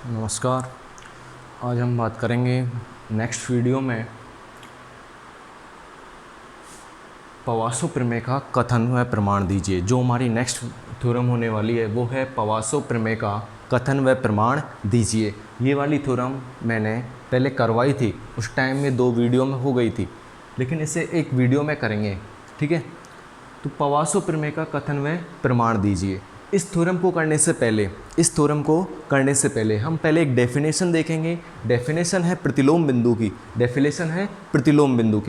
नमस्कार। आज हम बात करेंगे नेक्स्ट वीडियो में पवासो प्रमेय का कथन व प्रमाण दीजिए। जो हमारी नेक्स्ट थ्योरम होने वाली है वो है पवासो प्रमेय का कथन व प्रमाण दीजिए। ये वाली थ्योरम मैंने पहले करवाई थी, उस टाइम में 2 वीडियो में हो गई थी, लेकिन इसे एक वीडियो में करेंगे, ठीक है। तो पवासो प्रमेय का कथन व प्रमाण दीजिए। इस थ्योरम को करने से पहले हम पहले एक डेफिनेशन देखेंगे। डेफिनेशन है प्रतिलोम बिंदु की।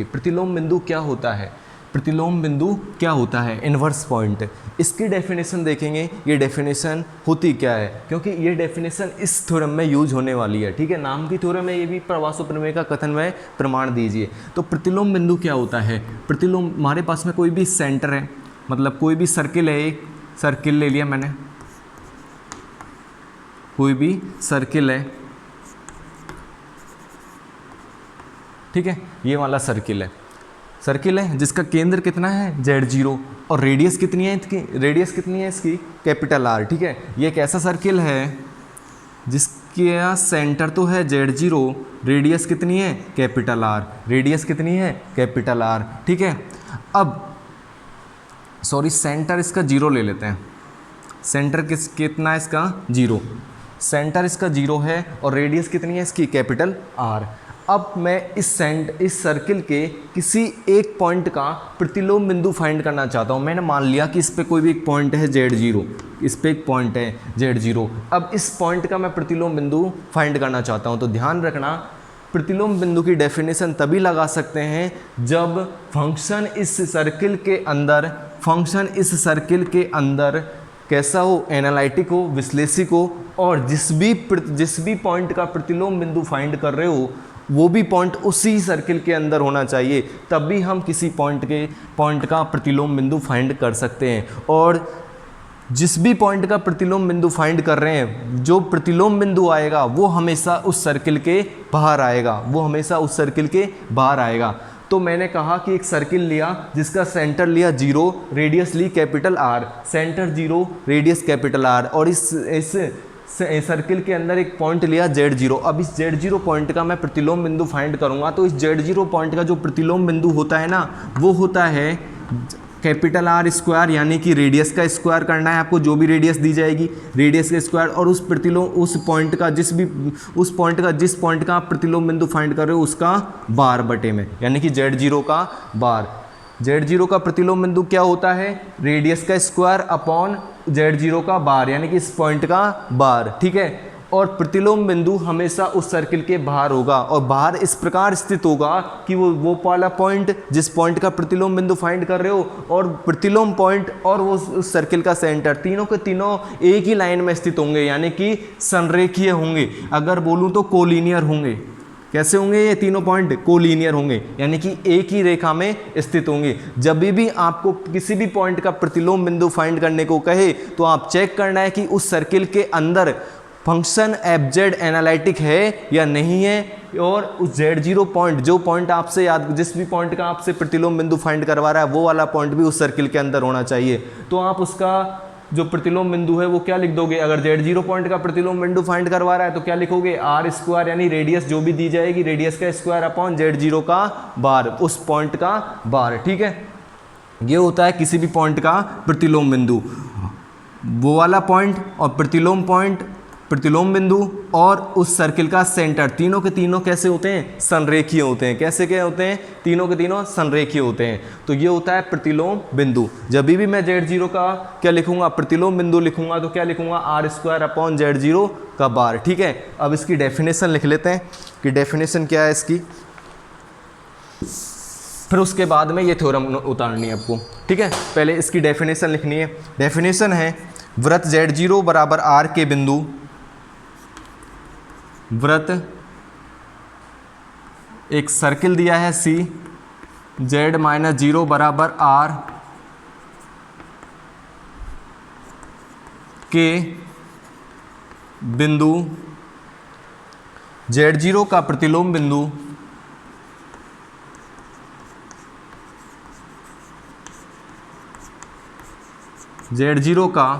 प्रतिलोम बिंदु क्या होता है? प्रतिलोम बिंदु क्या होता है? Inverse point. इसकी डेफिनेशन देखेंगे, ये डेफिनेशन होती क्या है, क्योंकि ये डेफिनेशन इस थ्योरम में यूज होने वाली है, ठीक है। नाम की थ्योरम है ये भी, पवासो प्रमेय का कथन व प्रमाण दीजिए। तो प्रतिलोम बिंदु क्या होता है? प्रतिलोम, हमारे पास में कोई भी सेंटर है, मतलब कोई भी सर्किल है, एक सर्किल ले लिया मैंने, कोई भी सर्किल है, ठीक है। ये वाला सर्किल है जिसका केंद्र कितना है? Z0, और रेडियस कितनी है इसकी? कैपिटल R, ठीक है। ये एक ऐसा सर्किल है जिसके सेंटर तो है Z0, रेडियस कितनी है? कैपिटल R, ठीक है। अब सेंटर इसका 0 ले लेते हैं। सेंटर कितना है इसका? 0। सेंटर इसका 0 है और रेडियस कितनी है इसकी? Capital R। अब मैं इस सर्किल के किसी एक पॉइंट का प्रतिलोम बिंदु फाइंड करना चाहता हूँ। मैंने मान लिया कि इस पे कोई भी एक पॉइंट है Z0, इस पे एक पॉइंट है Z0। अब इस पॉइंट का मैं प्रतिलोम बिंदु फाइंड करना चाहता हूँ। तो ध्यान रखना, प्रतिलोम बिंदु की डेफिनेशन तभी लगा सकते हैं जब फंक्शन इस सर्किल के अंदर कैसा हो? एनालिटिक हो, विश्लेषिक हो, और जिस भी पॉइंट का प्रतिलोम बिंदु फाइंड कर रहे हो वो भी पॉइंट उसी सर्किल के अंदर होना चाहिए, तभी हम किसी पॉइंट का प्रतिलोम बिंदु फाइंड कर सकते हैं। और जिस भी पॉइंट का प्रतिलोम बिंदु फाइंड कर रहे हैं, जो प्रतिलोम बिंदु आएगा वो हमेशा उस सर्किल के बाहर आएगा। तो मैंने कहा कि एक सर्किल लिया जिसका सेंटर लिया 0, रेडियस ली capital R, centre 0, radius capital R, और इस सर्किल के अंदर एक पॉइंट लिया Z0। अब इस Z0 पॉइंट का मैं प्रतिलोम बिंदु फाइंड करूंगा। तो इस Z0 पॉइंट का जो प्रतिलोम बिंदु होता है ना, वो होता है कैपिटल R स्क्वायर, यानी कि रेडियस का स्क्वायर करना है आपको, जो भी रेडियस दी जाएगी रेडियस का स्क्वायर, और उस पॉइंट का जिस पॉइंट का आप प्रतिलोम बिंदु फाइंड कर रहे हो उसका बार बटे में, यानी कि Z0 का बार। Z0 का प्रतिलोम बिंदु क्या होता है? रेडियस का स्क्वायर अपॉन Z0 का बार, यानी कि इस पॉइंट का बार, ठीक है। और प्रतिलोम बिंदु हमेशा उस सर्किल के बाहर होगा, और बाहर इस प्रकार स्थित होगा कि वो वाला पॉइंट जिस पॉइंट का प्रतिलोम बिंदु फाइंड कर रहे हो, और प्रतिलोम पॉइंट और वो उस सर्किल का सेंटर, तीनों के तीनों एक ही लाइन में स्थित होंगे, यानी कि संरेखीय होंगे। अगर बोलूँ तो कोलिनियर होंगे। कैसे होंगे ये तीनों पॉइंट? कोलिनियर होंगे, यानी कि एक ही रेखा में स्थित होंगे। जब भी आपको किसी भी पॉइंट का प्रतिलोम बिंदु फाइंड करने को कहे तो आप चेक करना है कि उस सर्किल के अंदर फंक्शन fz एनालिटिक है या नहीं है, और उस Z0 पॉइंट, जिस भी पॉइंट का आपसे प्रतिलोम बिंदु फाइंड करवा रहा है वो वाला पॉइंट भी उस सर्किल के अंदर होना चाहिए। तो आप उसका जो प्रतिलोम बिंदु है वो क्या लिख दोगे? अगर Z0 पॉइंट का प्रतिलोम बिंदु फाइंड करवा रहा है तो क्या लिखोगे? R स्क्वायर, यानी रेडियस जो भी दी जाएगी रेडियस का स्क्वायर अपॉन Z0 का बार, उस पॉइंट का बार, ठीक है। ये होता है किसी भी पॉइंट का प्रतिलोम बिंदु, वो वाला पॉइंट और प्रतिलोम बिंदु और उस सर्किल का सेंटर, तीनों के तीनों कैसे होते हैं? संरेखीय होते हैं। कैसे क्या होते हैं? तीनों के तीनों संरेखीय होते हैं। तो ये होता है प्रतिलोम बिंदु। जब भी मैं Z0 का क्या लिखूंगा? प्रतिलोम बिंदु लिखूंगा तो क्या लिखूंगा? R स्क्वायर अपॉन Z0 का बार, ठीक है। अब इसकी डेफिनेशन लिख लेते हैं कि डेफिनेशन क्या है इसकी, फिर उसके बाद में ये थ्योरम उतारनी है आपको, ठीक है। पहले इसकी डेफिनेशन लिखनी है। डेफिनेशन है वृत्त Z0 बराबर R के बिंदु, वृत्त एक सर्किल दिया है C, Z-0 बराबर R के बिंदु, Z0 का प्रतिलोम बिंदु Z0 का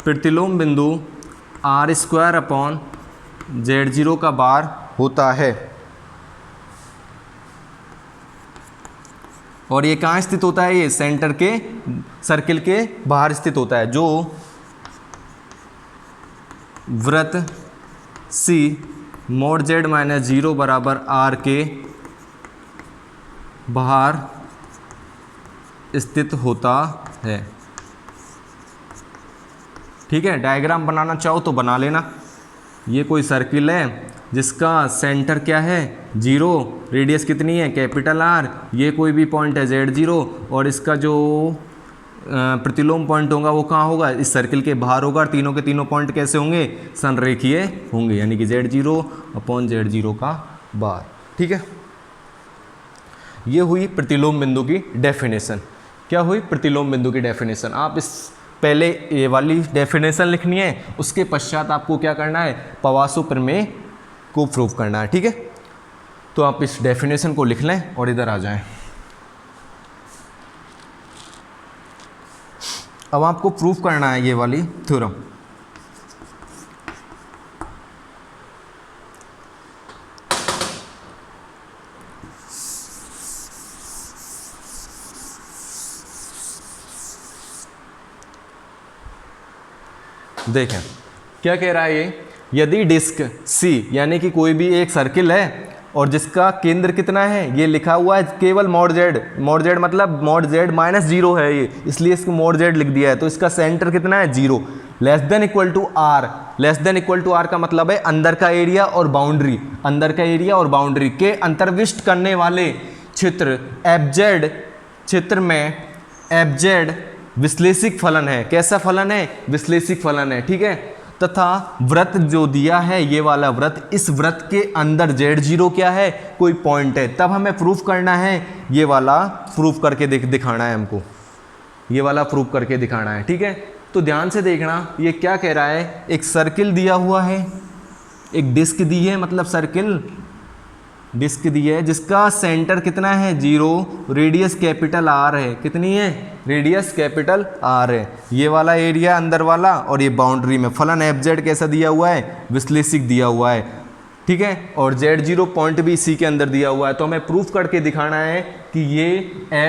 प्रतिलोम बिंदु r² अपॉन z0 का बार होता है। और ये कहाँ स्थित होता है? ये सेंटर के सर्किल के बाहर स्थित होता है, जो वृत्त C mod z माइनस 0 बराबर r के बाहर स्थित होता है। ठीक है, डायग्राम बनाना चाहो तो बना लेना। ये कोई सर्किल है जिसका सेंटर क्या है? 0, रेडियस कितनी है? Capital R। ये कोई भी पॉइंट है z0, और इसका जो प्रतिलोम पॉइंट होगा वो कहाँ होगा? इस सर्किल के बाहर होगा। तीनों के तीनों पॉइंट कैसे होंगे? संरेखीय होंगे, यानी कि z0 अपॉन z0 का बार। ठीक है, ये हुई प्रतिलोम बिंदु की डेफिनेशन। क्या हुई? प्रतिलोम बिंदु की डेफिनेशन। आप इस पहले ये वाली डेफिनेशन लिखनी है, उसके पश्चात आपको क्या करना है? पवासो प्रमेय को प्रूव करना है। ठीक है, तो आप इस डेफिनेशन को लिख लें और इधर आ जाएं। अब आपको प्रूव करना है ये वाली थ्योरम। देखें क्या कह रहा है ये? यदि डिस्क C यानी कि कोई भी एक सर्किल है और जिसका केंद्र कितना है? ये लिखा हुआ है केवल mod z। mod z मतलब mod z माइनस 0 है ये, इसलिए इसको mod z लिख दिया है। तो इसका सेंटर कितना है? 0। Less than equal to r। Less than equal to r का मतलब है अंदर का एरिया और बाउंड्री, अंदर का एरिया और बाउंड्री के अंतर्विष्ट करने वाले क्षेत्र fz, क्षेत्र में fz विश्लेषिक फलन है। कैसा फलन है? विश्लेषिक फलन है। ठीक है, तथा वृत्त जो दिया है ये वाला वृत्त, इस वृत्त के अंदर z0 क्या है? कोई पॉइंट है। तब हमें प्रूफ करना है, ये वाला प्रूफ करके दिखाना है हमको, ये वाला प्रूफ करके दिखाना है। ठीक है, तो ध्यान से देखना, ये क्या कह रहा है? एक सर्किल दिया हुआ है, एक डिस्क दी है, मतलब सर्किल डिस्क दी है जिसका सेंटर कितना है? 0, रेडियस कैपिटल R है। कितनी है? रेडियस कैपिटल R है। ये वाला एरिया अंदर वाला, और ये बाउंड्री में फलन fz कैसा दिया हुआ है? विश्लेषिक दिया हुआ है। ठीक है, और z0 पॉइंट भी इसी के अंदर दिया हुआ है। तो हमें प्रूफ करके दिखाना है कि ये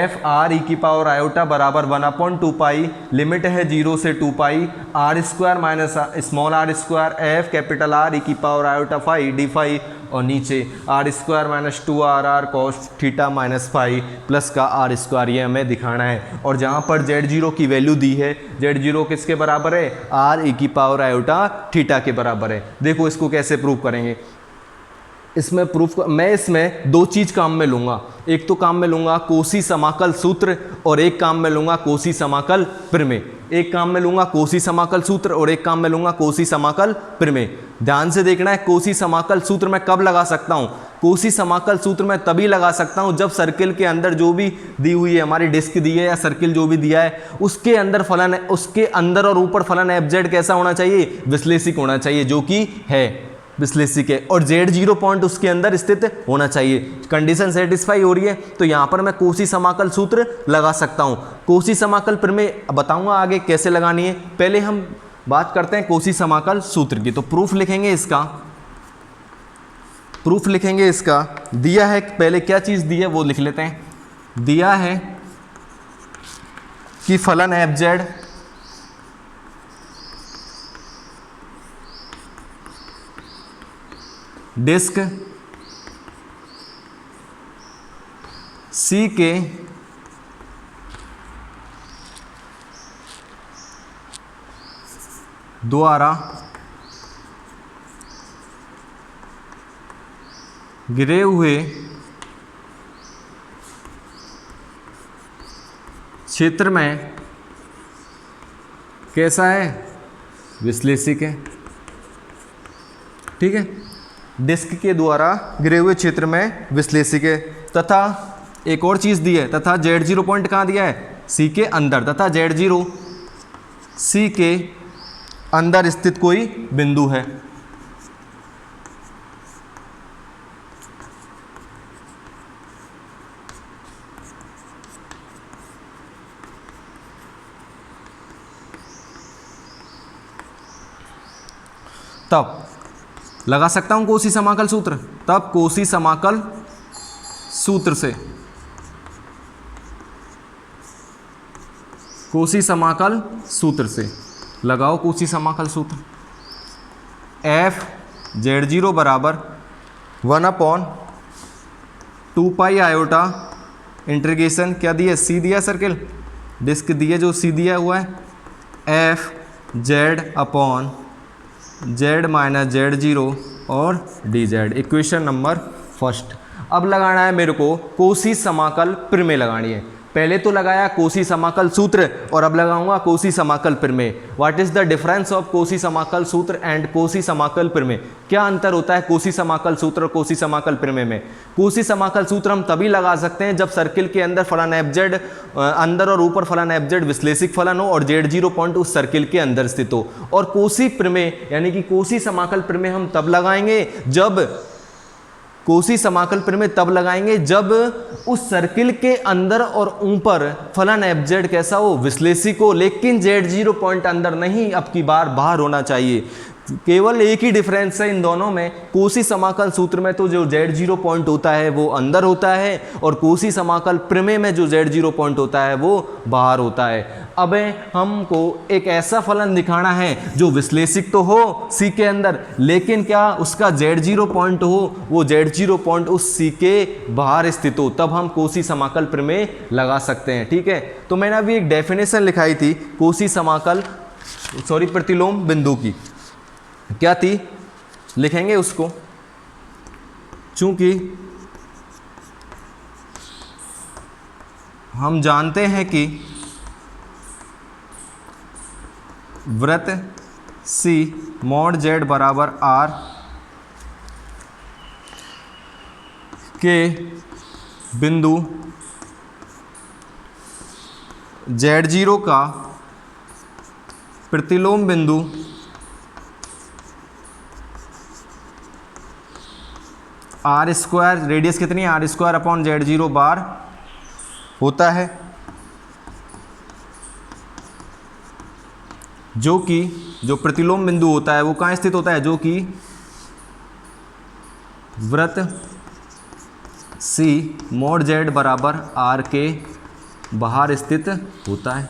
f(r)e⁻i बराबर 1/2 पाई, लिमिट है 0 से 2 pi, r² minus small r² f capital R e⁻i d phi, और नीचे r² minus 2r cos theta minus phi plus का r²। ये हमें दिखाना है। और जहाँ पर z0 की वैल्यू दी है, z0 किसके बराबर है? r e⁻i के बराबर है। देखो इसको कैसे प्रूव करेंगे। इसमें प्रूफ मैं इसमें दो चीज़ काम में लूँगा। एक तो काम में लूँगा कोसी समाकल सूत्र, और एक काम में लूँगा कोसी समाकल प्रमेय। एक काम में लूँगा कोसी समाकल सूत्र और एक काम में लूँगा कोसी समाकल प्रमेय। ध्यान से देखना है, कोसी समाकल सूत्र मैं कब लगा सकता हूँ? कोसी समाकल सूत्र मैं तभी लगा सकता हूँ जब सर्किल के अंदर जो भी दी हुई है, हमारी डिस्क दी है या सर्किल जो भी दिया है, उसके अंदर फलन है, उसके अंदर और ऊपर फलन fz कैसा होना चाहिए? विश्लेषिक होना चाहिए, जो कि है विश्लेषिक है, और z0 पॉइंट उसके अंदर स्थित होना चाहिए। कंडीशन सेटिस्फाई हो रही है, तो यहाँ पर मैं कोसी समाकल सूत्र लगा सकता हूँ। कोसी समाकल प्रमेय बताऊंगा आगे कैसे लगानी है, पहले हम बात करते हैं कोसी समाकल सूत्र की। तो प्रूफ लिखेंगे इसका, प्रूफ लिखेंगे इसका। दिया है, पहले क्या चीज़ दी है वो लिख लेते हैं। दिया है कि फलन fz डिस्क C के द्वारा गिरे हुए क्षेत्र में कैसा है? विश्लेषिक है। ठीक है, डिस्क के द्वारा गिरे हुए क्षेत्र में विश्लेषिक है। तथा एक और चीज़ दी है, तथा z0 पॉइंट कहाँ दिया है? C के अंदर, तथा z0 C के अंदर स्थित कोई बिंदु है। तब लगा सकता हूँ कोसी समाकल सूत्र, तब कोसी समाकल सूत्र से, कोसी समाकल सूत्र से लगाओ कोसी समाकल सूत्र। एफ Z0 बराबर 1/2 आयोटा इंटीग्रेशन क्या दिया, सी दिया सर्किल, डिस्क दिया जो सी दिया हुआ है, एफ Z/Z माइनस Z0 और dz, इक्वेशन नंबर फर्स्ट। अब लगाना है मेरे को कोसी समाकल प्रमेय लगानी है। पहले तो लगाया कोसी समाकल सूत्र और अब लगाऊंगा कोसी समाकल प्रमेय। What is the difference of Kosi समाकल सूत्र एंड कोसी समाकल प्रमेय? क्या अंतर होता है कोसी समाकल सूत्र और कोसी समाकल प्रमेय में? कोसी समाकल सूत्र हम तभी लगा सकते हैं जब सर्किल के अंदर फलन एफ अंदर और ऊपर फलन एफ विश्लेषिक फलन हो और Z0 पॉइंट उस सर्किल के अंदर स्थित हो। और कोसी प्रमेय यानी कि कोसी समाकल प्रमेय हम तब लगाएंगे जब, कोसी समाकल प्रमेय तब लगाएंगे जब उस सर्किल के अंदर और ऊपर फलन एफ कैसा हो, विश्लेषिक हो, लेकिन Z0 पॉइंट अंदर नहीं, अब की बार बाहर होना चाहिए। केवल एक ही डिफरेंस है इन दोनों में, कोसी समाकल सूत्र में तो जो Z0 पॉइंट होता है वो अंदर होता है और कोसी समाकल प्रमेय में जो Z0 पॉइंट होता है वो बाहर होता है। अब हमको एक ऐसा फलन दिखाना है जो विश्लेषिक तो हो सी के अंदर, लेकिन क्या उसका Z0 पॉइंट हो, वो Z0 पॉइंट उस सी के बाहर स्थित हो, तब हम कोसी समाकल प्रमेय लगा सकते हैं। ठीक है, तो मैंने अभी एक डेफिनेशन लिखाई थी कोसी समाकल प्रतिलोम बिंदु की, क्या थी लिखेंगे उसको, चूंकि हम जानते हैं कि वृत्त C मॉड Z बराबर R के बिंदु Z0 का प्रतिलोम बिंदु R², रेडियस कितनी है, R²/Z0 बार होता है, जो कि जो प्रतिलोम बिंदु होता है वो कहाँ स्थित होता है, जो कि वृत्त C मॉड Z बराबर R के बाहर स्थित होता है।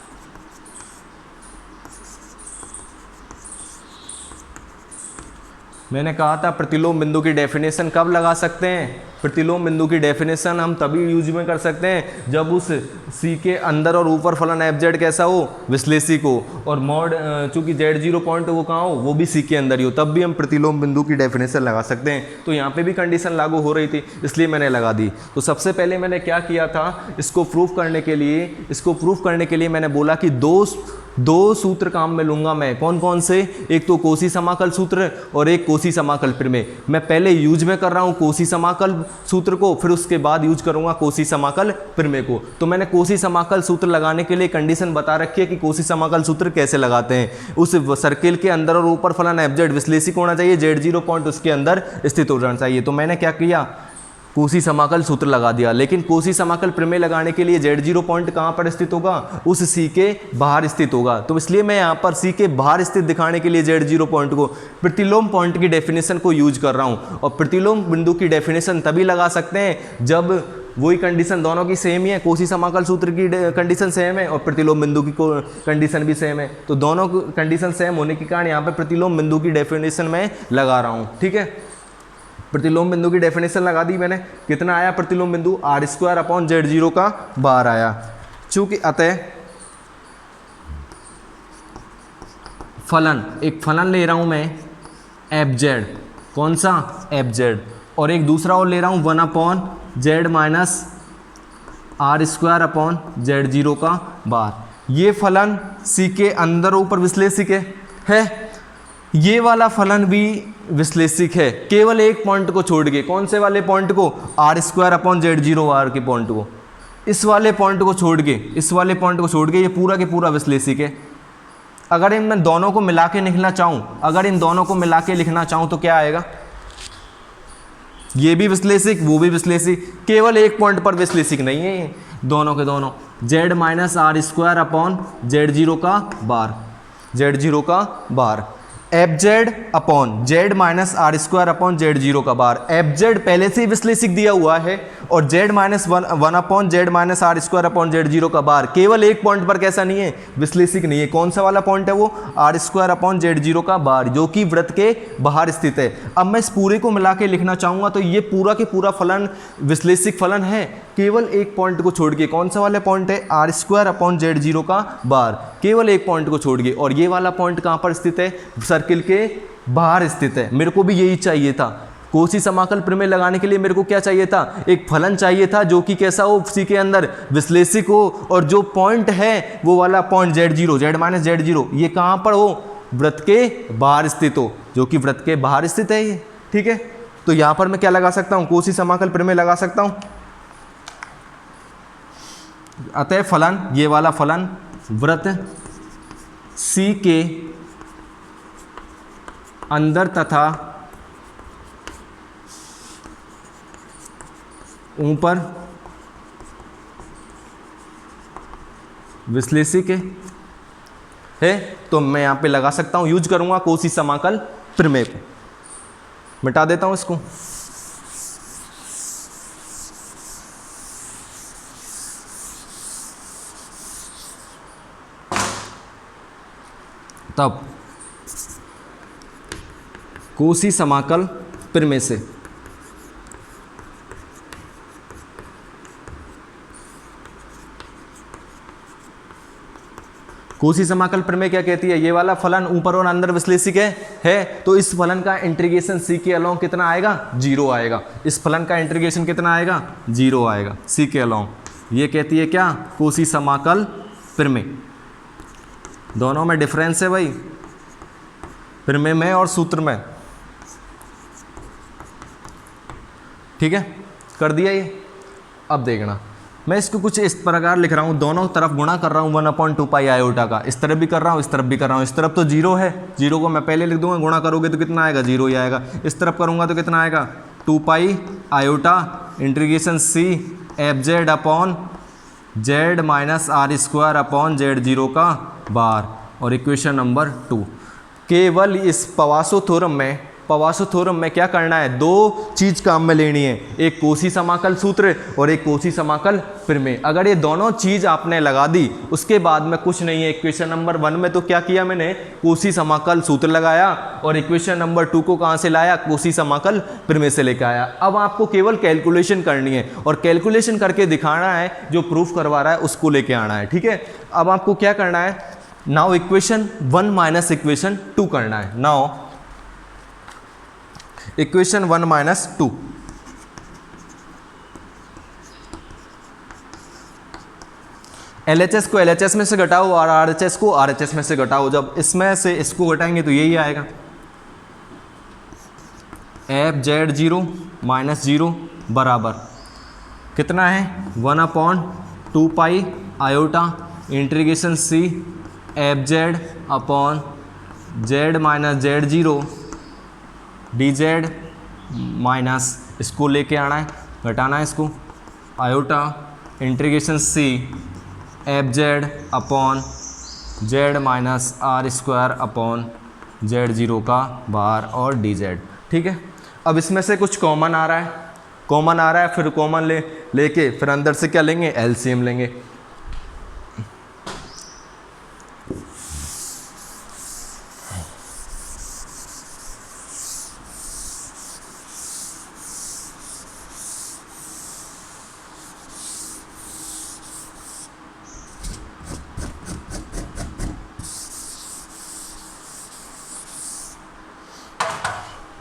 मैंने कहा था प्रतिलोम बिंदु की डेफिनेशन कब लगा सकते हैं? प्रतिलोम बिंदु की डेफिनेशन हम तभी यूज में कर सकते हैं जब उस सी के अंदर और ऊपर फलन एफ कैसा हो, विश्लेषिक हो, और मॉड चूंकि Z0 पॉइंट वो कहाँ हो, वो भी सी के अंदर ही हो, तब भी हम प्रतिलोम बिंदु की डेफिनेशन लगा सकते हैं। तो यहाँ पे भी कंडीशन लागू हो रही थी इसलिए मैंने लगा दी। तो सबसे पहले मैंने क्या किया था, इसको प्रूफ करने के लिए मैंने बोला कि दो सूत्र काम में लूंगा मैं। कौन कौन से? एक तो कोसी समाकल सूत्र और एक कोसी समाकल प्रमेय। मैं पहले यूज में कर रहा हूँ कोसी समाकल सूत्र को, फिर उसके बाद यूज करूंगा कोसी समाकल प्रमेय को। तो मैंने कोसी समाकल सूत्र लगाने के लिए कंडीशन बता रखी है कि कोसी समाकल सूत्र कैसे लगाते हैं। उस सर्किल के अंदर और ऊपर फलन एफ विश्लेषिक होना चाहिए, Z0 पॉइंट उसके अंदर स्थित हो जाना चाहिए। तो मैंने क्या किया, कोसी समाकल सूत्र लगा दिया। लेकिन कोसी समाकल प्रमेय लगाने के लिए Z0 पॉइंट कहाँ पर स्थित होगा, उस सी के बाहर स्थित होगा। तो इसलिए मैं यहाँ पर सी के बाहर स्थित दिखाने के लिए Z0 पॉइंट को प्रतिलोम पॉइंट की डेफिनेशन को यूज कर रहा हूँ। और प्रतिलोम बिंदु की डेफिनेशन तभी लगा सकते हैं जब वही कंडीशन दोनों की सेम ही है, कोसी समाकल सूत्र की कंडीशन सेम है और प्रतिलोम बिंदु की कंडीशन भी सेम है। तो दोनों कंडीशन सेम होने के कारण यहाँ पर प्रतिलोम बिंदु की डेफिनेशन में लगा रहा हूँ। ठीक है, प्रतिलोम बिंदु की डेफिनेशन लगा दी मैंने। कितना आया प्रतिलोम बिंदु, R²/Z0 का बार आया। चूंकि अतः फलन, एक फलन ले रहा हूं मैं FZ, कौन सा FZ, और एक दूसरा और ले रहा हूं 1/Z माइनस R²/Z0 का बार। ये फलन C के अंदर ऊपर विश्लेषिक है, ये वाला फलन भी विश्लेषिक है, केवल एक पॉइंट को छोड़ के। कौन से वाले पॉइंट को, R²/Z0 बार के पॉइंट को, इस वाले पॉइंट को छोड़ के, इस वाले पॉइंट को छोड़ के ये पूरा के पूरा विश्लेषिक है। अगर इन मैं दोनों को मिला के लिखना चाहूँ, अगर इन दोनों को मिला के लिखना चाहूँ तो क्या आएगा, ये भी विश्लेषिक वो भी विश्लेषिक, केवल एक पॉइंट पर विश्लेषिक नहीं है ये दोनों के दोनों। Z minus R² upon Z0 का बार, Z0 का bar. F Z upon Z minus R square upon Z zero का बार। एफ जेड पहले से ही विश्लेषिक दिया हुआ है और Z minus one upon Z minus R square upon Z zero का बार। केवल एक पॉइंट पर कैसा नहीं है, विश्लेषिक नहीं है। कौन सा वाला पॉइंट है वो, R square upon Z zero का बार, जो कि वृत्त के बाहर स्थित है। अब मैं इस पूरे को मिला के लिखना चाहूंगा तो ये पूरा के पूरा फलन विश्लेषिक फलन है, केवल एक पॉइंट को छोड़ के। कौन सा वाला पॉइंट है, R square upon Z zero का बार, केवल एक पॉइंट को छोड़ के। और ये वाला पॉइंट कहां पर स्थित है, सर्किल के बाहर स्थित है। मेरे को भी यही चाहिए था, कोसी समाकल प्रमेय लगाने के लिए मेरे को क्या चाहिए था, एक फलन चाहिए था जो कि कैसा हो, उसी के अंदर विश्लेषिक हो, और जो पॉइंट है वो वाला point Z zero, Z minus Z zero, ये कहां पर हो, वृत्त के बाहर स्थित हो, जो कि वृत्त के बाहर स्थित है ये। ठीक है, तो यहां पर मैं क्या लगा सकता हूं, कोसी समाकल प्रमेय लगा सकता हूं। अतः फलन, ये वाला फलन वृत्त सी के अंदर तथा ऊपर विश्लेषिक है, तो मैं यहां पे लगा सकता हूं, यूज करूंगा कोसी समाकल प्रमेय को। मिटा देता हूं इसको। तब कोसी समाकल प्रमेय से कोसी समाकल प्रमेय क्या कहती है, ये वाला फलन ऊपर और अंदर विश्लेषिक है तो इस फलन का इंटीग्रेशन सी के अलोंग कितना आएगा, 0 आएगा। इस फलन का इंटीग्रेशन कितना आएगा, 0 आएगा सी के अलोंग। ये कहती है क्या, कोसी समाकल प्रमेय। दोनों में डिफरेंस है भाई, प्रमेय में और सूत्र में। ठीक है, कर दिया ये। अब देखना, मैं इसको कुछ इस प्रकार लिख रहा हूँ, दोनों तरफ गुणा कर रहा हूँ 1/2 पाई आयोटा का। इस तरफ भी कर रहा हूँ, इस तरफ भी कर रहा हूँ। इस तरफ तो 0 है, 0 को मैं पहले लिख दूंगा, गुणा करोगे तो कितना आएगा, 0 ही आएगा। इस तरफ करूँगा तो कितना आएगा, 2 pi iota integration C F Z upon Z minus R square upon Z zero का बार। और इक्वेशन नंबर 2। केवल इस पवासो थ्योरम में क्या करना है, दो चीज काम में लेनी है, एक कोसी समाकल सूत्र और एक कोसी समाकल प्रमेय। अगर ये दोनों चीज आपने लगा दी, उसके बाद में कुछ नहीं है। इक्वेशन नंबर 1 में तो क्या किया मैंने, कोसी समाकल सूत्र लगाया, और इक्वेशन नंबर 2 को कहां से लाया, कोसी समाकल प्रमेय से लेकर आया। अब आपको केवल कैलकुलेशन करनी है, और कैलकुलेशन करके दिखाना है, जो प्रूफ करवा रहा है उसको लेके आना है। ठीक है, अब आपको क्या करना है, नाउ इक्वेशन 1 माइनस इक्वेशन 2 करना है। नाउ इक्वेशन 1 माइनस 2, LHS को LHS में से घटाओ और RHS को RHS में से घटाओ। जब इसमें से इसको घटाएंगे तो यही आएगा, एफ जेड 0 माइनस 0 बराबर कितना है, 1/2 pi iota integration C F Z upon Z minus Z 0 D Z minus, इसको लेके आना है, घटाना है इसको, iota integration C F Z upon Z minus R square upon Z zero का बार और डी जेड। ठीक है, अब इसमें से कुछ कॉमन आ रहा है, फिर कॉमन लेके फिर अंदर से क्या लेंगे, एलसीएम लेंगे।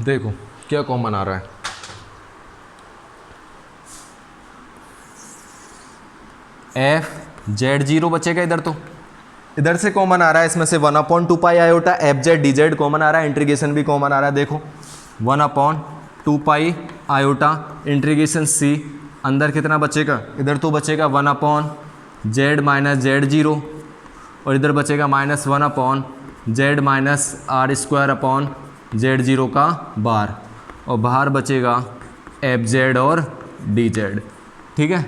देखो क्या कॉमन आ रहा है, एफ जेड 0 बचेगा इधर, तो इधर से कॉमन आ रहा है, इसमें से 1/2 pi iota F Z D Z common आ रहा है, इंटीग्रेशन भी कॉमन आ रहा है। देखो 1/2 पाई आयोटा इंटीग्रेशन सी, अंदर कितना बचेगा, इधर तो बचेगा 1/z माइनस जेड 0, और इधर बचेगा -1/z minus R square upon Z 0 का बार, और बाहर बचेगा एफ जेड और डी जेड। ठीक है,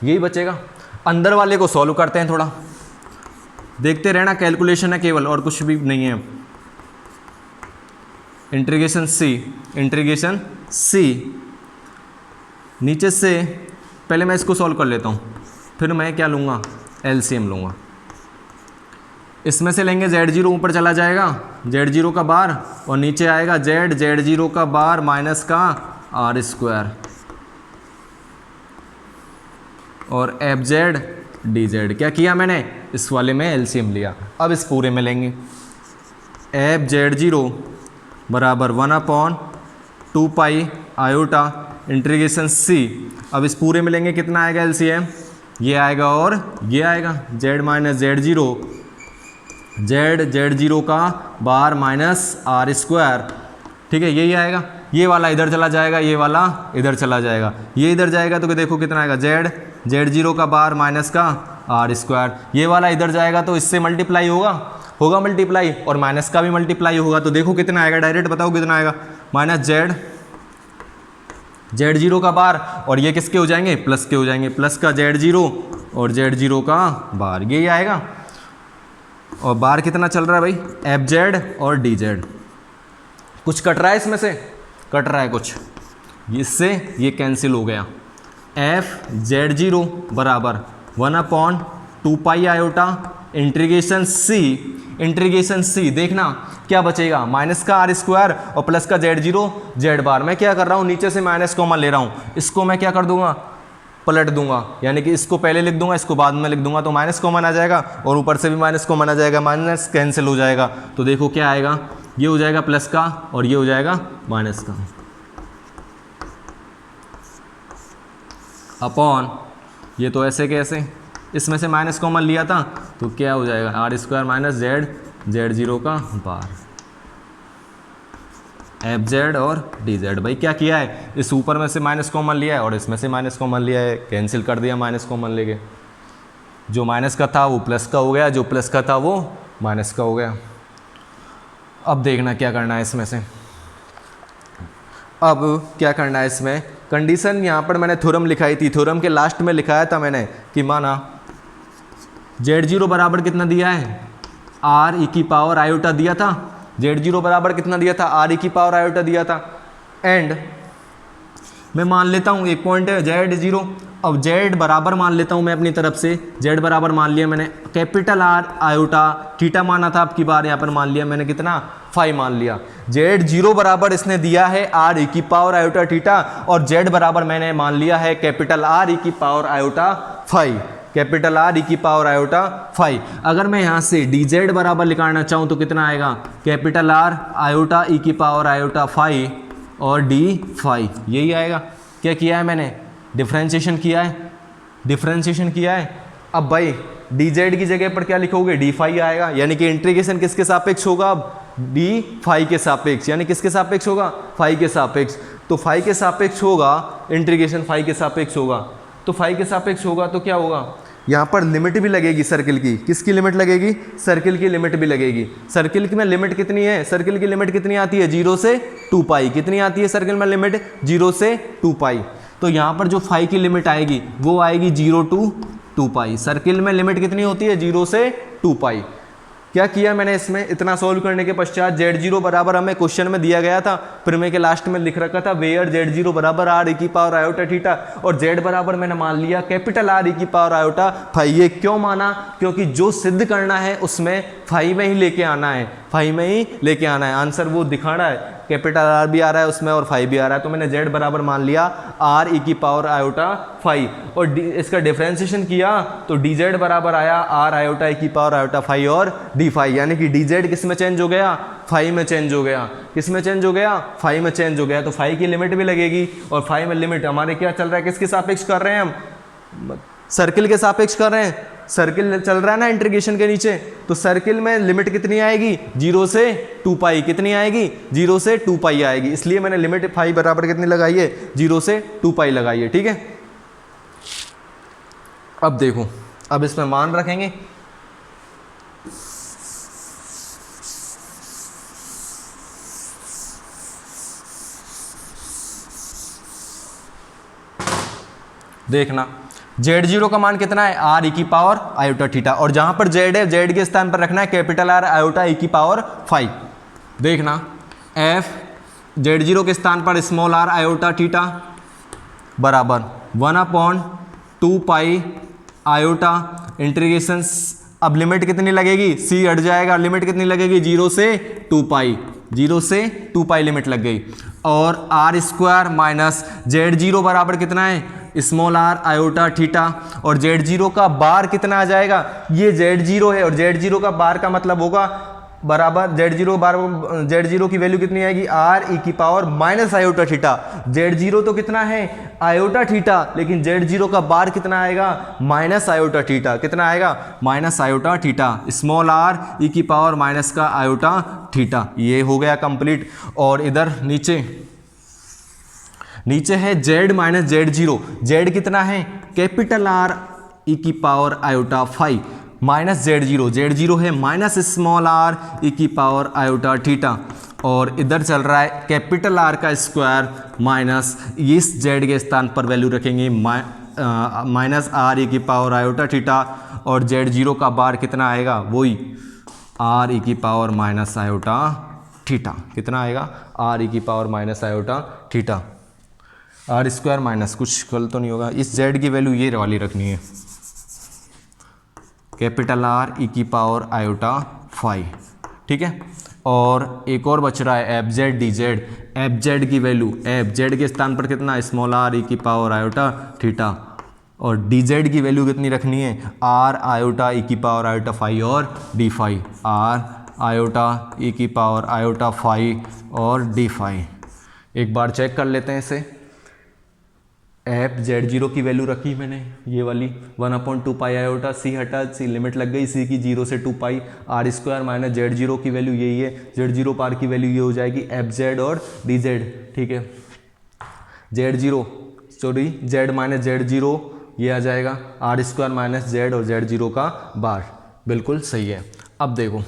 यही बचेगा। अंदर वाले को सॉल्व करते हैं, थोड़ा देखते रहना, कैलकुलेशन है केवल और कुछ भी नहीं है। इंटीग्रेशन सी नीचे से पहले मैं इसको सॉल्व कर लेता हूँ, फिर मैं क्या लूँगा, एलसीएम लूँगा। इसमें से लेंगे Z0 ऊपर चला जाएगा, Z0 का बार, और नीचे आएगा Z0 का बार माइनस का आर स्क्वायर और FZ DZ। क्या किया मैंने, इस वाले में एलसीएम लिया। अब इस पूरे में लेंगे FZ0 बराबर 1/2 पाई आयोटा इंटीग्रेशन सी। अब इस पूरे में लेंगे, कितना आएगा एलसीएम, ये आएगा और ये आएगा, Z माइनस Z0 का बार माइनस आर स्क्वायर, ठीक है, यही आएगा। ये वाला इधर चला जाएगा, ये वाला इधर चला जाएगा, ये इधर जाएगा तो देखो कितना आएगा, Z0 का बार माइनस का आर स्क्वायर। ये वाला इधर जाएगा तो इससे मल्टीप्लाई होगा मल्टीप्लाई, और माइनस का भी मल्टीप्लाई होगा, तो देखो कितना आएगा, डायरेक्ट बताओ कितना आएगा, माइनस Z0 का बार, और ये किसके हो जाएंगे, प्लस के हो जाएंगे, प्लस का Z0 और Z0 का बार, यही आएगा। और बार कितना चल रहा है भाई, FZ और DZ। कुछ कट रहा है इसमें से, कट रहा है कुछ, इससे ये कैंसिल हो गया। FZ0 बराबर 1/2 पाई आयोटा इंटीग्रेशन सी, देखना क्या बचेगा, माइनस का आर स्क्वायर और प्लस का Z0 Z बार। मैं क्या कर रहा हूँ, नीचे से माइनस कॉमन ले रहा हूँ, इसको मैं क्या कर दूंगा, पलट दूंगा, यानी कि इसको पहले लिख दूंगा, इसको बाद में लिख दूंगा, तो माइनस कॉमन आ जाएगा और ऊपर से भी माइनस कॉमन आ जाएगा, माइनस कैंसिल हो जाएगा, तो देखो क्या आएगा, ये हो जाएगा प्लस का और ये हो जाएगा माइनस का, अपॉन ये तो ऐसे कैसे, इसमें से माइनस कॉमन लिया था तो क्या हो जाएगा, आर स्क्वायर माइनस Z0 का बार, FZ और DZ। भाई क्या किया है, इस ऊपर में से माइनस कॉमन लिया है और इसमें से माइनस कॉमन लिया है, कैंसिल कर दिया माइनस कॉमन लेके, जो माइनस का था वो प्लस का हो गया, जो प्लस का था वो माइनस का हो गया। अब देखना क्या करना है इसमें से, अब क्या करना है इसमें, कंडीशन यहाँ पर मैंने थ्योरम लिखाई थी, थ्योरम के लास्ट में लिखाया था मैंने कि माना Z0 बराबर कितना दिया है, R e की पावर आयोटा दिया था, Z0 बराबर कितना दिया था, R e की पावर आयोटा दिया था, एंड मैं मान लेता हूँ एक पॉइंट है Z0, अब Z बराबर मान लेता हूँ मैं अपनी तरफ से, Z बराबर मान लिया मैंने, कैपिटल R आयोटा थीटा माना था, आपकी बार यहाँ पर मान लिया मैंने, कितना, फाई मान लिया। Z0 बराबर इसने दिया है R e की पावर आयोटा थीटा, और Z बराबर मैंने मान लिया है कैपिटल R e की power iota phi, capital R e की पावर आयोटा फाई। अगर मैं यहाँ से DZ बराबर निकालना चाहूँ तो कितना आएगा, कैपिटल R आयोटा e की पावर आयोटा फाई और D फाई, यही आएगा। क्या किया है मैंने, डिफ्रेंशिएशन किया है। अब भाई DZ की जगह पर क्या लिखोगे, D फाई आएगा, यानी कि इंटीग्रेशन किसके सापेक्ष होगा, अब D फाई के सापेक्ष, यानी किसके सापेक्ष होगा, फाई के सापेक्ष। तो फाई के सापेक्ष होगा, इंटीग्रेशन फाई के सापेक्ष होगा, तो फाई के सापेक्ष होगा तो क्या होगा, यहाँ पर लिमिट भी लगेगी सर्किल की, किसकी लिमिट लगेगी, सर्किल की लिमिट भी लगेगी। सर्किल की में लिमिट कितनी है, सर्किल की लिमिट कितनी आती है, 0 से 2 पाई, कितनी आती है सर्किल में लिमिट, 0 से 2 पाई। तो यहाँ पर जो फाई की लिमिट आएगी वो आएगी 0 to 2 पाई। सर्किल में लिमिट कितनी होती है, 0 से 2 पाई। क्या किया मैंने इसमें, इतना सॉल्व करने के पश्चात Z0 बराबर हमें क्वेश्चन में दिया गया था, प्रमेय के लास्ट में लिख रखा था वेयर Z0 बराबर R e की पावर आयोटा थीटा, और Z बराबर मैंने मान लिया कैपिटल R e की पावर आयोटा फाई। ये क्यों माना, क्योंकि जो सिद्ध करना है उसमें फाई में ही लेके आना है, आंसर वो दिखाना है, कैपिटल R भी आ रहा है उसमें और फाई भी आ रहा है, तो मैंने Z बराबर मान लिया R e की पावर आयोटा फाई, और इसका डिफ्रेंशिएशन किया तो DZ बराबर आया R आयोटा e की पावर आयोटा फाई और D फाई, यानी कि DZ किस में चेंज हो गया, फाई में चेंज हो गया, किस में चेंज हो गया, फाई में चेंज हो गया। तो फाई की लिमिट भी लगेगी, और फाई में लिमिट हमारे क्या चल रहा है, किसके सापेक्ष कर रहे हैं हम, सर्किल के सापेक्ष कर रहे हैं, सर्किल चल रहा है ना इंटीग्रेशन के नीचे, तो सर्किल में लिमिट कितनी आएगी, 0 से 2 पाई, कितनी आएगी, 0 से 2 पाई आएगी, इसलिए मैंने लिमिट फाई बराबर कितनी लगाई है, 0 से 2 पाई लगाई है, ठीक है। अब देखो, अब इसमें मान रखेंगे, देखना Z0 का मान कितना है, R e की पावर आयोटा थीटा, और जहां पर Z है, Z के स्थान पर रखना है कैपिटल R आयोटा e की पावर फाई। देखना एफ Z0 के स्थान पर स्मॉल आर आयोटा थीटा बराबर 1/2 पाई आयोटा इंटीग्रेशन। अब लिमिट कितनी लगेगी, सी हट जाएगा, लिमिट कितनी लगेगी 0 से 2 पाई, 0 से 2 पाई लिमिट लग गई। और आर स्क्वायर माइनस Z0 बराबर कितना है स्मॉल आर आयोटा थीटा, और Z0 का बार कितना आ जाएगा, ये Z0 है और Z0 का बार का मतलब होगा बराबर Z0 की वैल्यू कितनी आएगी आर ई की power minus iota theta. Z0 तो कितना है आयोटा थीटा, लेकिन Z0 का बार कितना आएगा माइनस आयोटा थीटा, कितना आएगा minus iota theta, small R E की पावर माइनस का आयोटा थीटा। ये हो गया कंप्लीट। और इधर नीचे है Z माइनस Z0, Z कितना है कैपिटल आर ई की पावर आयोटा 5 माइनस Z0 है माइनस स्मॉल आर ई की पावर आयोटा थीटा, और इधर चल रहा है कैपिटल आर का स्क्वायर माइनस इस Z के स्थान पर वैल्यू रखेंगे माइनस आर ई की पावर आयोटा थीटा, और Z0 का बार कितना आएगा वही आर ई की पावर माइनस आयोटा थीटा, कितना आएगा आर ई की power minus iota theta, R square minus कुछ गलत तो नहीं होगा, इस Z की वैल्यू ये वाली रखनी है कैपिटल आर ई की पावर आयोटा 5, ठीक है। और एक और बच रहा है F Z D Z, F Z की वैल्यू एफ जेड के स्थान पर कितना स्मॉल आर ई की पावर आयोटा थीटा, और डी जेड की वैल्यू कितनी रखनी है आर आयोटा ई की पावर आयोटा 5 और डी 5, आर आयोटा ई की पावर आयोटा 5 और डी 5। एक बार चेक कर लेते हैं इसे। एफ Z0 की वैल्यू रखी मैंने ये वाली 1/2 पाई आयोटा, सी हटा, सी लिमिट लग गई सी की 0 से 2 पाई, आर स्क्वायर माइनस Z0 की वैल्यू यही है, Z0 पार की वैल्यू ये हो जाएगी एफ जेड और डी जेड, ठीक है। Z माइनस Z0 ये आ जाएगा आर स्क्वायर माइनस Z और Z0 का बार, बिल्कुल सही है। अब देखो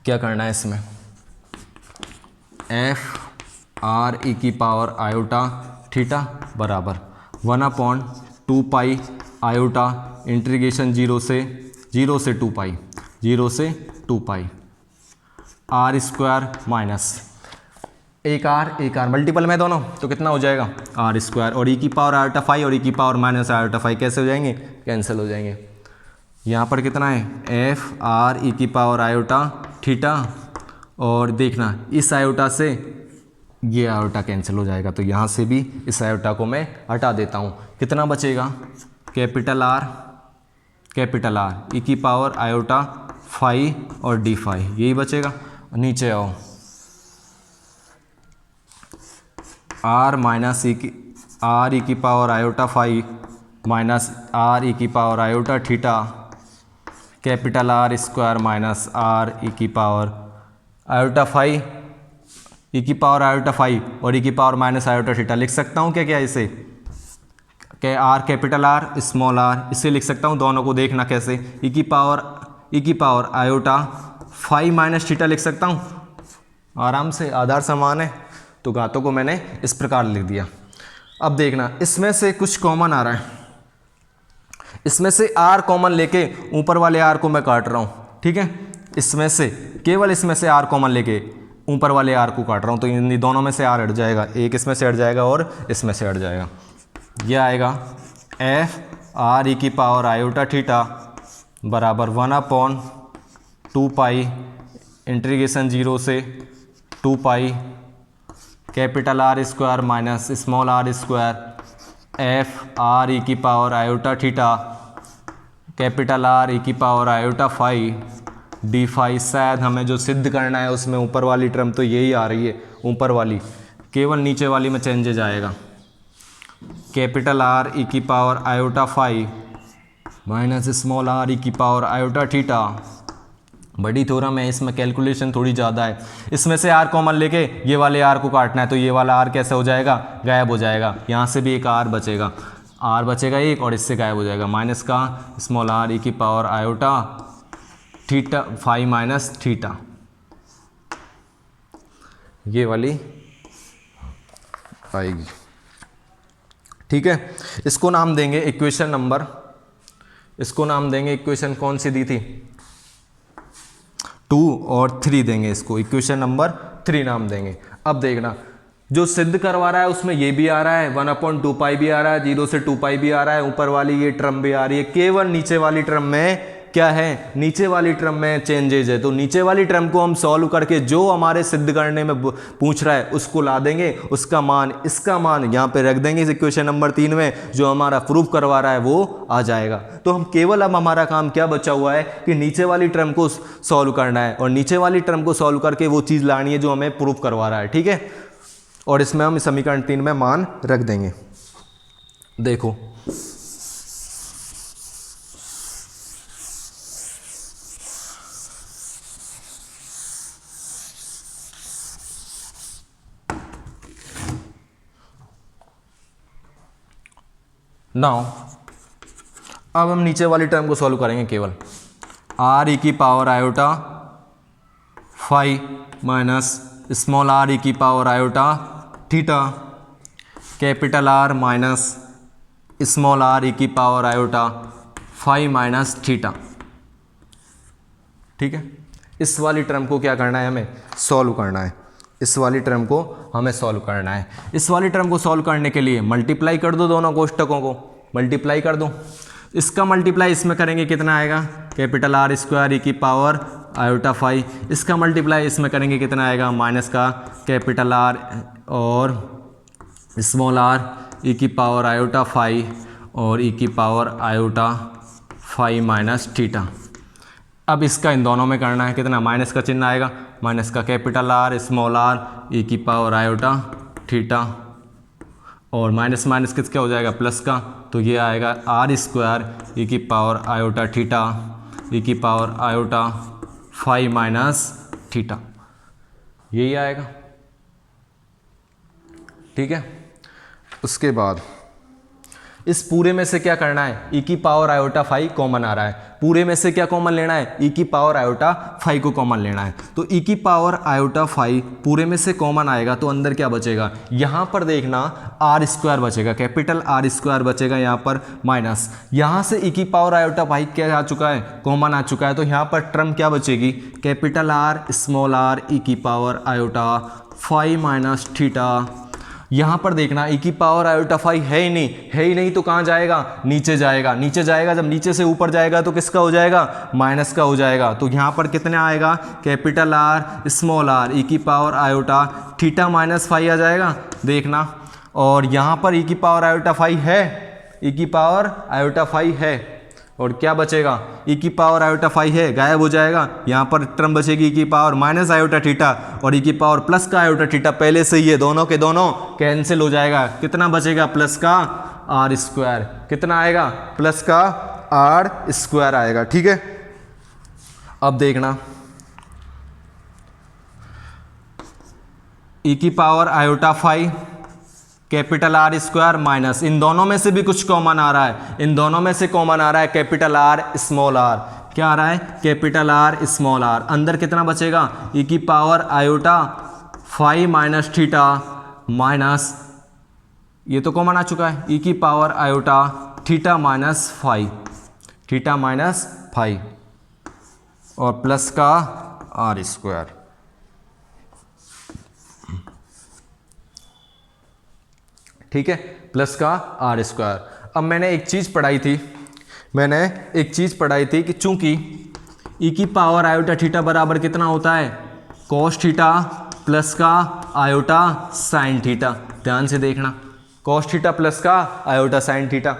क्या करना है इसमें, एफ आर ई की पावर आयोटा थीटा बराबर 1/2 पाई आयोटा इंटीग्रेशन 0 से 2 पाई, 0 से 2 पाई आर स्क्वायर माइनस एक आर मल्टीपल में दोनों तो कितना हो जाएगा आर स्क्वायर, और ई की पावर आयोटा 5 और ई की पावर माइनस आयोटा 5 कैसे हो जाएंगे कैंसिल हो जाएंगे। यहाँ पर कितना है एफ आर ई की पावर आयोटा थीटा, और देखना इस आयोटा से ये आयोटा कैंसिल हो जाएगा, तो यहाँ से भी इस आयोटा को मैं हटा देता हूँ। कितना बचेगा कैपिटल आर ई की पावर आयोटा 5 और डी 5, यही बचेगा। नीचे आओ आर माइनस आर ई की power iota 5 minus R E की power iota theta, capital R square minus R E की पावर आयोटा 5 ई की पावर आयोटा 5 और ई की पावर माइनस आयोटा थीटा। लिख सकता हूँ क्या क्या इसे, क्या R capital R small R, इसे लिख सकता हूँ दोनों को, देखना कैसे, ई की पावर आयोटा 5 माइनस थीटा लिख सकता हूँ आराम से, आधार समान है तो घातों को मैंने इस प्रकार लिख दिया। अब देखना इसमें से कुछ कॉमन आ रहा है, इसमें से आर कॉमन लेके ऊपर वाले आर को मैं काट रहा हूँ, ठीक है। इसमें से केवल इसमें से आर कॉमन लेके ऊपर वाले आर को काट रहा हूँ, तो इन दोनों में से आर हट जाएगा, एक इसमें से हट जाएगा और इसमें से हट जाएगा। यह आएगा एफ आर ई की पावर आयोटा थीटा बराबर 1/2 पाई इंटीग्रेशन 0 से 2 pi capital R square minus small R square F R E की power iota theta capital R E की पावर आयोटा 5 डी 5। शायद हमें जो सिद्ध करना है उसमें ऊपर वाली टर्म तो यही आ रही है, ऊपर वाली, केवल नीचे वाली में चेंजेज आएगा। कैपिटल आर ई की power iota 5 minus small R E की पावर आयोटा थीटा। बड़ी थ्योरम है, इसमें कैलकुलेशन थोड़ी ज़्यादा है। इसमें से आर कॉमन लेके ये वाले आर को काटना है, तो ये वाला आर कैसे हो जाएगा गायब हो जाएगा, यहाँ से भी एक आर बचेगा एक, और इससे गायब हो जाएगा माइनस का स्मॉल आर ई की power iota theta 5 minus theta, ये वाली आएगी, ठीक है। इसको नाम देंगे इक्वेशन नंबर, इसको नाम देंगे इक्वेशन कौन सी दी थी 2 और 3 देंगे, इसको इक्वेशन नंबर 3 नाम देंगे। अब देखना जो सिद्ध करवा रहा है उसमें ये भी आ रहा है 1/2 पाई भी आ रहा है, 0 से 2 पाई भी आ रहा है, ऊपर वाली ये टर्म भी आ रही है, केवल नीचे वाली टर्म में क्या है, नीचे वाली टर्म में चेंजेज है। तो नीचे वाली टर्म को हम सॉल्व करके जो हमारे सिद्ध करने में पूछ रहा है उसको ला देंगे, उसका मान इसका मान यहाँ पे रख देंगे इस इक्वेशन नंबर 3 में, जो हमारा प्रूफ करवा रहा है वो आ जाएगा। तो हम केवल अब हमारा काम क्या बचा हुआ है कि नीचे वाली टर्म को सॉल्व करना है और नीचे वाली टर्म को सॉल्व करके वो चीज़ लानी है जो हमें प्रूफ करवा रहा है, ठीक है। और इसमें हम समीकरण 3 में मान रख देंगे। देखो नाउ अब हम नीचे वाली टर्म को सॉल्व करेंगे केवल आर ई की power iota phi minus small R E की power iota theta capital R minus small R E की power iota phi minus theta, ठीक है। इस वाली टर्म को क्या करना है, हमें सॉल्व करना है। इस वाली टर्म को हमें सॉल्व करना है। इस वाली टर्म को सॉल्व करने के लिए मल्टीप्लाई कर दो, दोनों कोष्टकों को मल्टीप्लाई कर दो। इसका मल्टीप्लाई इसमें करेंगे कितना आएगा, कैपिटल आर स्क्वायर ई की पावर आयोटा फाई। इसका मल्टीप्लाई इसमें करेंगे कितना आएगा, माइनस का कैपिटल आर और स्मॉल आर ई की पावर आयोटा फाई और ई की power iota phi minus theta. अब इसका इन दोनों में करना है कितना, माइनस का चिन्ह आएगा, माइनस का capital R small R E की पावर आयोटा थीटा और माइनस माइनस किसका हो जाएगा, प्लस का। तो ये आएगा आर स्क्वायर ई की पावर आयोटा थीटा ई की power iota phi minus theta, यही आएगा, ठीक है। उसके बाद इस पूरे में से क्या करना है, ई की पावर आयोटा फाई कॉमन आ रहा है, पूरे में से क्या कॉमन लेना है, ई की पावर आयोटा फाई को कॉमन लेना है। तो ई की पावर आयोटा फाई पूरे में से कॉमन आएगा तो अंदर क्या बचेगा, यहाँ पर देखना आर स्क्वायर बचेगा, कैपिटल आर स्क्वायर बचेगा यहाँ पर माइनस, यहाँ से ई की पावर आयोटा फाई क्या आ चुका है, कॉमन आ चुका है। तो यहाँ पर टर्म क्या बचेगी, capital R small R E की power iota phi minus theta. यहाँ पर देखना ई की पावर आयोटा फाई है ही नहीं तो कहाँ जाएगा, नीचे जाएगा, नीचे जाएगा। जब नीचे से ऊपर जाएगा तो किसका हो जाएगा, माइनस का हो जाएगा। तो यहाँ पर कितने आएगा, capital R small R E की power iota theta minus phi आ जाएगा, देखना। और यहाँ पर ई की पावर आयोटा फाई है, ई की पावर आयोटा फाई है और क्या बचेगा, ई की पावर आयोटा फाई है, गायब हो जाएगा। यहाँ पर टर्म बचेगी ई की पावर माइनस आयोटा थीटा और ई की पावर प्लस का आयोटा थीटा पहले से ही है, दोनों के दोनों कैंसिल हो जाएगा। कितना बचेगा, प्लस का आर स्क्वायर, कितना आएगा, प्लस का आर स्क्वायर आएगा, ठीक है। अब देखना ई की power iota phi capital R square minus, इन दोनों में से भी कुछ कॉमन आ रहा है, इन दोनों में से कॉमन आ रहा है कैपिटल आर स्मॉल आर, क्या आ रहा है, कैपिटल आर स्मॉल आर। अंदर कितना बचेगा, ई की power iota phi minus theta minus, ये तो कॉमन आ चुका है, ई की power iota theta minus phi, theta minus phi और प्लस का आर स्क्वायर, ठीक है, प्लस का आर स्क्वायर। अब मैंने एक चीज़ पढ़ाई थी कि चूंकि ई की पावर आयोटा थीटा बराबर कितना होता है, कॉस थीटा प्लस का आयोटा साइन थीटा। ध्यान से देखना, कॉस थीटा प्लस का आयोटा साइन थीटा।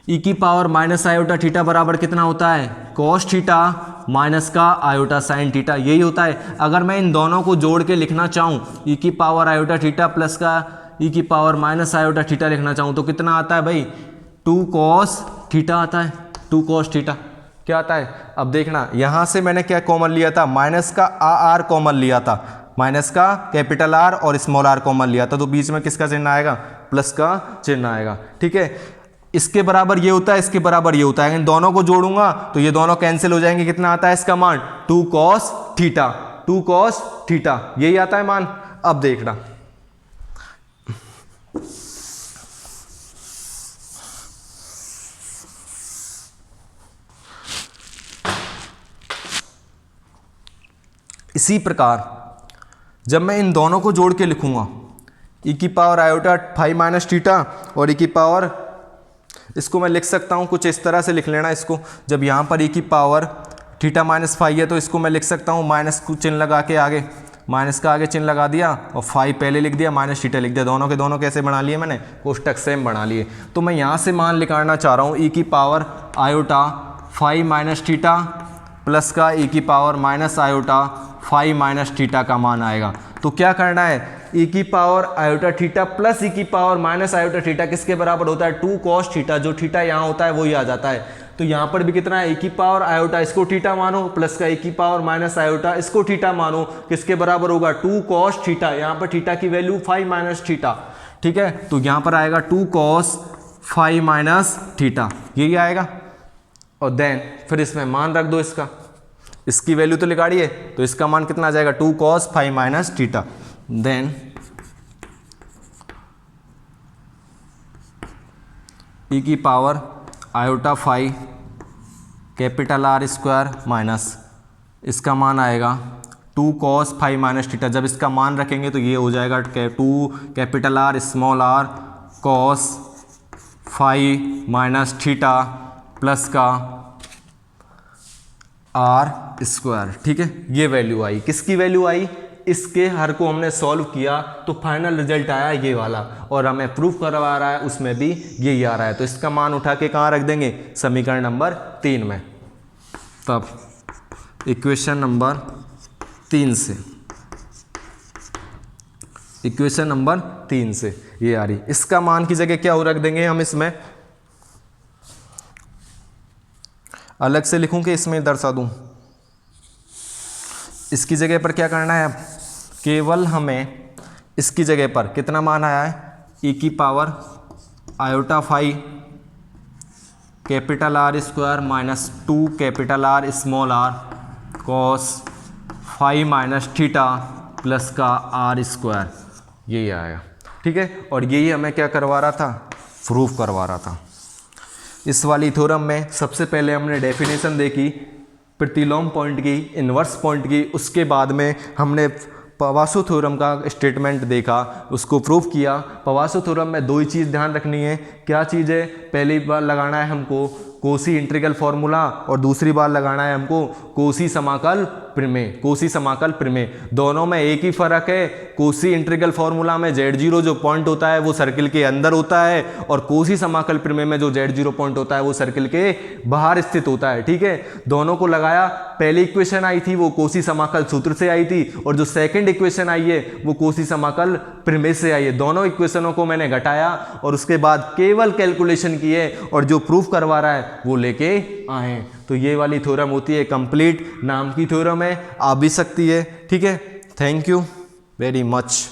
ई की पावर माइनस आयोटा थीटा बराबर कितना होता है, कॉस थीटा माइनस का आयोटा साइन थीटा, यही होता है। अगर मैं इन दोनों को जोड़ के लिखना चाहूँ, ई की पावर आयोटा थीटा प्लस का ई की पावर माइनस आयोटा थीटा लिखना चाहूँ तो कितना आता है भाई, 2 cos थीटा आता है, 2 cos थीटा क्या आता है। अब देखना यहाँ से मैंने क्या कॉमन लिया था, माइनस का आर कॉमन लिया था, माइनस का कैपिटल आर और स्मॉल आर कॉमन लिया था, तो बीच में किसका चिन्ह आएगा, प्लस का चिन्ह आएगा, ठीक है। इसके बराबर ये होता है, इसके बराबर ये होता है, इन दोनों को जोड़ूंगा तो ये दोनों कैंसिल हो जाएंगे। कितना आता है इसका मान, 2 cos थीटा, 2 cos थीटा, यही आता है मान। अब देखना इसी प्रकार जब मैं इन दोनों को जोड़ के लिखूंगा e की power iota phi minus theta और e की पावर, इसको मैं लिख सकता हूँ कुछ इस तरह से लिख लेना इसको। जब यहाँ पर e की पावर थीटा माइनस फाई है तो इसको मैं लिख सकता हूँ माइनस को चिन्ह लगा के आगे, माइनस का आगे चिन्ह लगा दिया और फाई पहले लिख दिया, माइनस थीटा लिख दिया। दोनों के दोनों कैसे बना लिए मैंने, कोष्टक सेम बना लिए। तो मैं यहाँ से मान निकालना चाह रहा हूँ e की power iota phi minus theta plus का e की power minus iota phi minus theta का मान आएगा। तो क्या करना है, e की power iota theta plus e की पावर माइनस आयोटा थीटा किसके बराबर होता है, 2 cos थीटा। जो थीटा यहाँ होता है वही आ जाता है। तो यहाँ पर भी कितना है, e की पावर आयोटा इसको थीटा मानो प्लस का e की पावर माइनस आयोटा इसको थीटा मानो, किसके बराबर होगा 2 cos थीटा। यहाँ पर थीटा की वैल्यू फाई माइनस थीटा, ठीक है। तो यहाँ पर आएगा 2 cos फाई माइनस थीटा, यही आएगा। और देन फिर इसमें मान रख दो इसका, इसकी वैल्यू तो निकालिए, तो इसका मान कितना आ जाएगा 2 cos phi minus theta. Then e की power iota phi capital R square minus इसका मान आएगा 2 cos फाई माइनस थीटा। जब इसका मान रखेंगे तो ये हो जाएगा 2 capital R small R cos phi minus theta plus का आर स्क्वायर, ठीक है। ये वैल्यू आई, किसकी वैल्यू आई, इसके हर को हमने सॉल्व किया तो फाइनल रिजल्ट आया ये वाला, और हमें प्रूफ करवा रहा है उसमें भी यही आ रहा है। तो इसका मान उठा के कहाँ रख देंगे, समीकरण नंबर 3 में। तब इक्वेशन नंबर 3 से, इक्वेशन नंबर 3 से ये आ रही, इसका मान की जगह क्या हो रख देंगे हम, इसमें अलग से लिखूं कि इसमें दर्शा दूं, इसकी जगह पर क्या करना है, अब केवल हमें इसकी जगह पर कितना मान आया है, e की power iota phi capital R square minus 2 capital R small R cos phi minus theta plus का आर स्क्वायर, यही आएगा, ठीक है। और यही हमें क्या करवा रहा था, प्रूफ करवा रहा था। इस वाली थ्योरम में सबसे पहले हमने डेफिनेशन देखी प्रतिलोम पॉइंट की, इन्वर्स पॉइंट की, उसके बाद में हमने पवासो थ्योरम का स्टेटमेंट देखा, उसको प्रूफ किया। पवासो थ्योरम में 2 ही चीज़ ध्यान रखनी है, क्या चीज़ है, पहली बार लगाना है हमको कोसी इंटीग्रल फार्मूला और दूसरी बार लगाना है हमको कोसी समाकल प्रमेय। कोसी समाकल प्रमेय दोनों में एक ही फर्क है, कोसी इंटीग्रल फार्मूला में Z0 जो पॉइंट होता है वो सर्किल के अंदर होता है, और कोसी समाकल प्रमेय में जो Z0 पॉइंट होता है वो सर्किल के बाहर स्थित होता है, ठीक है। दोनों को लगाया, पहली इक्वेशन आई थी वो कोसी समाकल सूत्र से आई थी, और जो सेकंड इक्वेशन आई है वो कोसी समाकल प्रमेय से आई है। दोनों इक्वेशनों को मैंने घटाया और उसके बाद केवल कैलकुलेशन की है, और जो प्रूफ करवा रहा है वो लेके आए। तो ये वाली थ्योरम होती है कंप्लीट नाम की थ्योरम है, आ भी सकती है, ठीक है। Thank you very much.